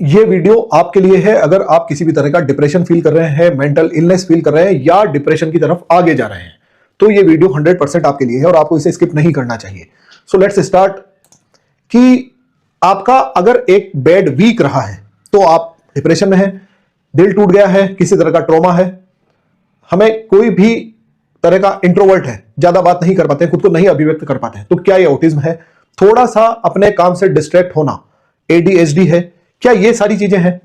ये वीडियो आपके लिए है अगर आप किसी भी तरह का डिप्रेशन फील कर रहे हैं, मेंटल इलनेस फील कर रहे हैं या डिप्रेशन की तरफ आगे जा रहे हैं, तो ये वीडियो 100% आपके लिए है और आपको इसे स्किप नहीं करना चाहिए। So let's start. कि आपका अगर एक बैड वीक रहा है तो आप डिप्रेशन में हैं, दिल टूट गया है, किसी तरह का ट्रॉमा है, हमें कोई भी तरह का इंट्रोवर्ट है, ज्यादा बात नहीं कर पाते हैं, खुद को नहीं अभिव्यक्त कर पाते हैं, तो क्या ये ऑटिज्म है? थोड़ा सा अपने काम से डिस्ट्रैक्ट होना ADHD है? क्या ये सारी चीजें हैं?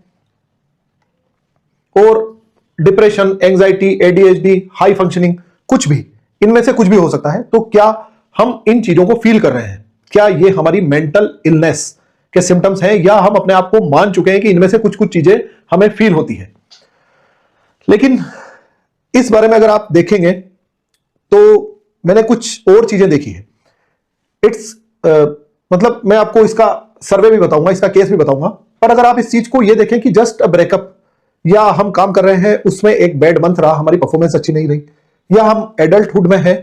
और depression, anxiety, ADHD, high functioning, कुछ भी, इनमें से कुछ भी हो सकता है। तो क्या हम इन चीजों को फील कर रहे हैं? क्या ये हमारी मेंटल इलनेस के सिम्टम्स हैं या हम अपने आप को मान चुके हैं कि इनमें से कुछ कुछ चीजें हमें फील होती है? लेकिन इस बारे में अगर आप देखेंगे तो मैंने कुछ और चीजें देखी है। मतलब मैं आपको इसका सर्वे भी बताऊंगा, इसका केस भी बताऊंगा, पर अगर आप इस चीज को ये देखें कि जस्ट अ ब्रेकअप, या हम काम कर रहे हैं उसमें एक बैड मंथ रहा, हमारी परफॉर्मेंस अच्छी नहीं रही, या हम एडल्टहुड में हैं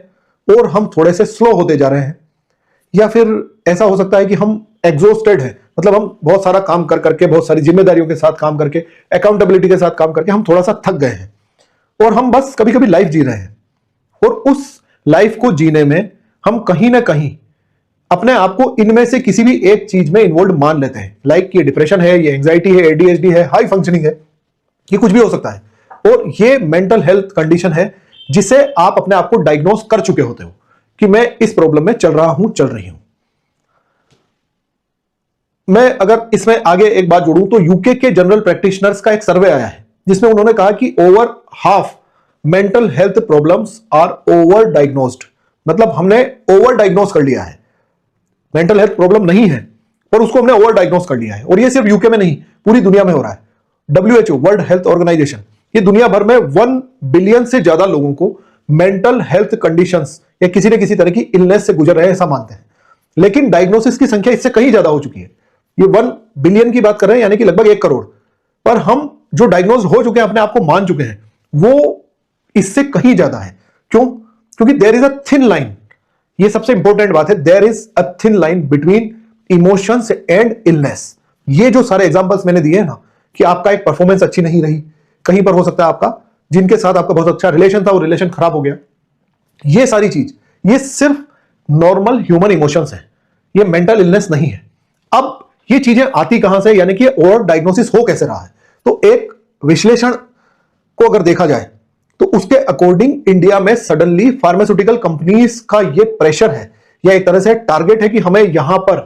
और हम थोड़े से स्लो होते जा रहे हैं, या फिर ऐसा हो सकता है कि हम एग्जॉस्टेड हैं, मतलब हम बहुत सारा काम कर करके, बहुत सारी जिम्मेदारियों के साथ काम करके, अकाउंटेबिलिटी के साथ काम करके हम थोड़ा सा थक गए हैं और हम बस कभी कभी लाइफ जी रहे हैं और उस लाइफ को जीने में हम कहीं ना कहीं अपने आप को इनमें से किसी भी एक चीज में इन्वॉल्व मान लेते हैं। लाइक ये डिप्रेशन है, ये एंजाइटी है, ADHD है, हाई फंक्शनिंग है, ये कुछ भी हो सकता है। और ये मेंटल हेल्थ कंडीशन है जिसे आप अपने आप को डायग्नोज कर चुके होते हो कि मैं इस प्रॉब्लम में चल रहा हूं, चल रही हूं। मैं अगर इसमें आगे एक बात जोड़ूं तो यूके के जनरल प्रैक्टिशनर्स का एक सर्वे आया है जिसमें उन्होंने कहा कि over half mental health problems are over diagnosed, मतलब हमने ओवर डायग्नोज कर लिया है। मेंटल हेल्थ प्रॉब्लम नहीं है पर उसको हमने ओवर डायग्नोज कर लिया है। और ये सिर्फ यूके में नहीं, पूरी दुनिया में हो रहा है। WHO, वर्ल्ड हेल्थ ऑर्गेनाइजेशन, ये दुनिया भर में 1 बिलियन से ज्यादा लोगों को मेंटल हेल्थ कंडीशंस या किसी न किसी तरह की इलनेस से गुजर रहे हैं ऐसा मानते हैं। लेकिन डायग्नोसिस की संख्या इससे कहीं ज्यादा हो चुकी है। ये 1 बिलियन की बात कर रहे हैं, यानी कि लगभग 1 करोड़। पर हम जो डायग्नोज हो चुके हैं, अपने आप को मान चुके हैं, वो इससे कहीं ज्यादा है। क्यों? क्योंकि there is a thin line, ये सबसे इंपॉर्टेंट बात है, there is a thin line between emotions and illness. ये जो सारे एग्जांपल्स मैंने दिए हैं ना, कि आपका एक परफॉर्मेंस अच्छी नहीं रही, कहीं पर हो सकता है आपका जिनके साथ आपका बहुत अच्छा रिलेशन था वो रिलेशन खराब हो गया, ये सारी चीज, ये सिर्फ नॉर्मल ह्यूमन इमोशंस हैं, ये मेंटल इलनेस नहीं है। अब ये चीजें आती कहां से, यानी कि ओवर डायग्नोसिस हो कैसे रहा है? तो एक विश्लेषण को अगर देखा जाए तो उसके अकॉर्डिंग इंडिया में सडनली फार्मास्यूटिकल कंपनीज का ये प्रेशर है या एक तरह से टारगेट है कि हमें यहां पर